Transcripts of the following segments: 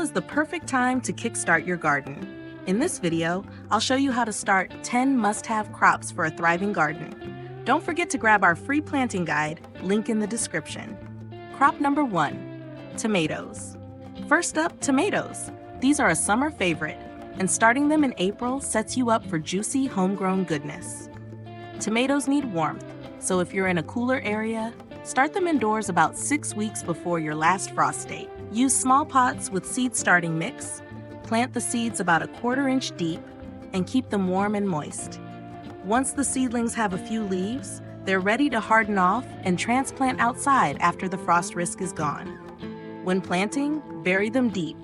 is the perfect time to kickstart your garden. In this video, I'll show you how to start 10 must-have crops for a thriving garden. Don't forget to grab our free planting guide, link in the description. Crop number 1, tomatoes. First up, tomatoes. These are a summer favorite, and starting them in April sets you up for juicy homegrown goodness. Tomatoes need warmth, so if you're in a cooler area, start them indoors about 6 weeks before your last frost date. Use small pots with seed starting mix, plant the seeds about 1/4 inch deep, and keep them warm and moist. Once the seedlings have a few leaves, they're ready to harden off and transplant outside after the frost risk is gone. When planting, bury them deep.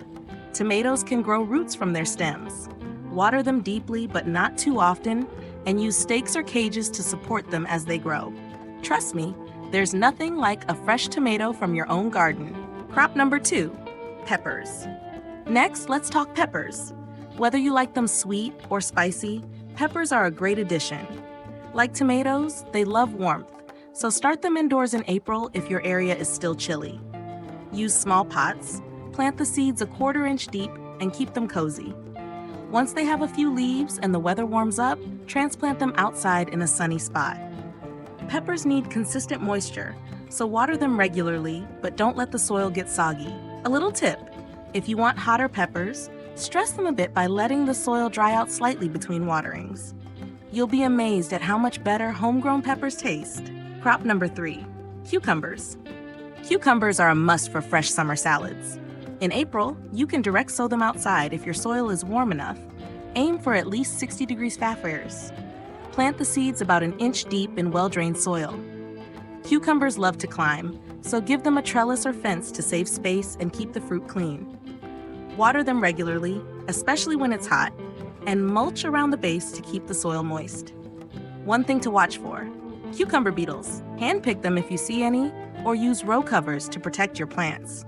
Tomatoes can grow roots from their stems. Water them deeply but not too often, and use stakes or cages to support them as they grow. Trust me, there's nothing like a fresh tomato from your own garden. Crop number 2, peppers. Next, let's talk peppers. Whether you like them sweet or spicy, peppers are a great addition. Like tomatoes, they love warmth, so start them indoors in April if your area is still chilly. Use small pots, plant the seeds 1/4 inch deep, and keep them cozy. Once they have a few leaves and the weather warms up, transplant them outside in a sunny spot. Peppers need consistent moisture, so water them regularly, but don't let the soil get soggy. A little tip: if you want hotter peppers, stress them a bit by letting the soil dry out slightly between waterings. You'll be amazed at how much better homegrown peppers taste. Crop number 3, cucumbers. Cucumbers are a must for fresh summer salads. In April, you can direct sow them outside if your soil is warm enough. Aim for at least 60 degrees Fahrenheit. Plant the seeds about 1 inch deep in well-drained soil. Cucumbers love to climb, so give them a trellis or fence to save space and keep the fruit clean. Water them regularly, especially when it's hot, and mulch around the base to keep the soil moist. One thing to watch for: cucumber beetles. Handpick them if you see any, or use row covers to protect your plants.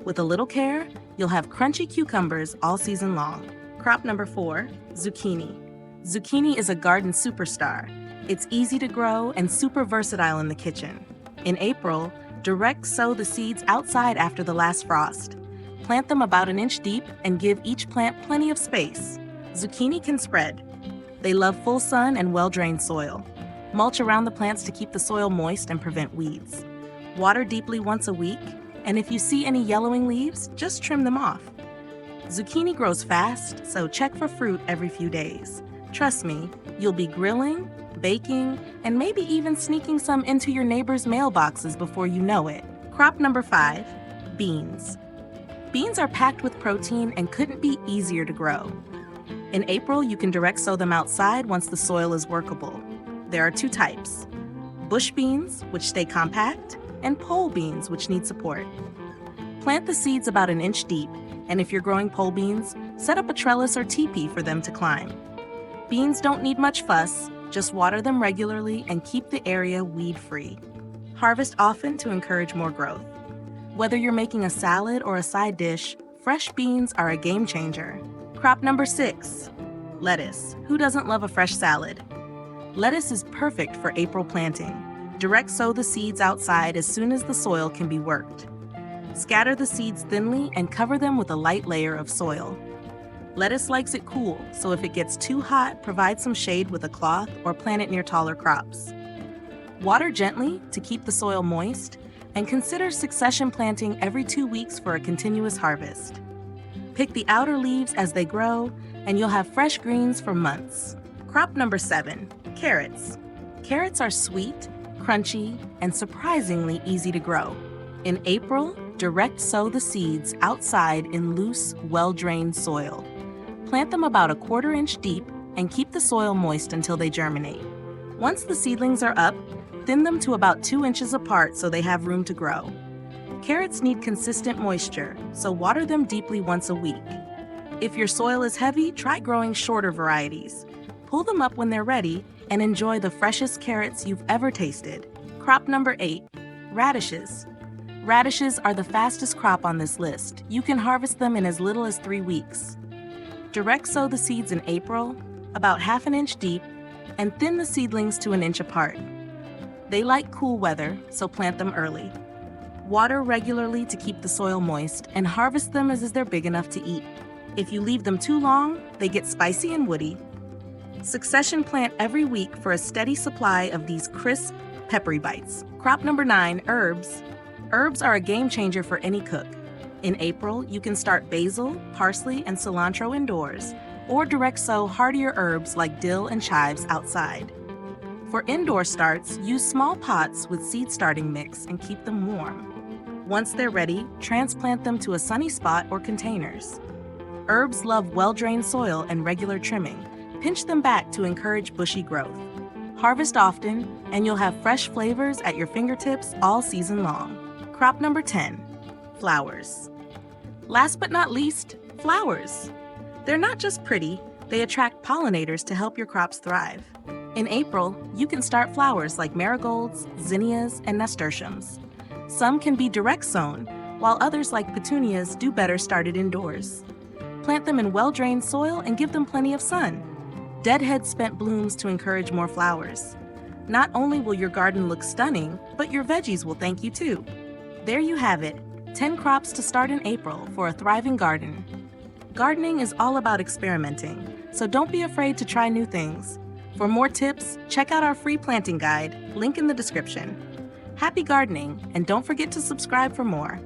With a little care, you'll have crunchy cucumbers all season long. Crop number 4, zucchini. Zucchini is a garden superstar. It's easy to grow and super versatile in the kitchen. In April, direct sow the seeds outside after the last frost. Plant them about 1 inch deep and give each plant plenty of space. Zucchini can spread. They love full sun and well-drained soil. Mulch around the plants to keep the soil moist and prevent weeds. Water deeply once a week, and if you see any yellowing leaves, just trim them off. Zucchini grows fast, so check for fruit every few days. Trust me, you'll be grilling, baking, and maybe even sneaking some into your neighbor's mailboxes before you know it. Crop number 5, beans. Beans are packed with protein and couldn't be easier to grow. In April, you can direct sow them outside once the soil is workable. There are 2 types: bush beans, which stay compact, and pole beans, which need support. Plant the seeds about 1 inch deep, and if you're growing pole beans, set up a trellis or teepee for them to climb. Beans don't need much fuss, just water them regularly and keep the area weed-free. Harvest often to encourage more growth. Whether you're making a salad or a side dish, fresh beans are a game changer. Crop number 6, lettuce. Who doesn't love a fresh salad? Lettuce is perfect for April planting. Direct sow the seeds outside as soon as the soil can be worked. Scatter the seeds thinly and cover them with a light layer of soil. Lettuce likes it cool, so if it gets too hot, provide some shade with a cloth or plant it near taller crops. Water gently to keep the soil moist, and consider succession planting every 2 weeks for a continuous harvest. Pick the outer leaves as they grow, and you'll have fresh greens for months. Crop number 7, carrots. Carrots are sweet, crunchy, and surprisingly easy to grow. In April, direct sow the seeds outside in loose, well-drained soil. Plant them about 1/4 inch deep and keep the soil moist until they germinate. Once the seedlings are up, thin them to about 2 inches apart so they have room to grow. Carrots need consistent moisture, so water them deeply once a week. If your soil is heavy, try growing shorter varieties. Pull them up when they're ready and enjoy the freshest carrots you've ever tasted. Crop number 8, radishes. Radishes are the fastest crop on this list. You can harvest them in as little as 3 weeks. Direct sow the seeds in April, about 1/2 inch deep, and thin the seedlings to 1 inch apart. They like cool weather, so plant them early. Water regularly to keep the soil moist and harvest them as they're big enough to eat. If you leave them too long, they get spicy and woody. Succession plant every week for a steady supply of these crisp, peppery bites. Crop number 9, herbs. Herbs are a game changer for any cook. In April, you can start basil, parsley, and cilantro indoors, or direct sow hardier herbs like dill and chives outside. For indoor starts, use small pots with seed starting mix and keep them warm. Once they're ready, transplant them to a sunny spot or containers. Herbs love well-drained soil and regular trimming. Pinch them back to encourage bushy growth. Harvest often, and you'll have fresh flavors at your fingertips all season long. Crop number 10, flowers. Last but not least, flowers. They're not just pretty, they attract pollinators to help your crops thrive. In April, you can start flowers like marigolds, zinnias, and nasturtiums. Some can be direct sown, while others like petunias do better started indoors. Plant them in well-drained soil and give them plenty of sun. Deadhead spent blooms to encourage more flowers. Not only will your garden look stunning, but your veggies will thank you too. There you have it, 10 crops to start in April for a thriving garden. Gardening is all about experimenting, so don't be afraid to try new things. For more tips, check out our free planting guide, link in the description. Happy gardening, and don't forget to subscribe for more.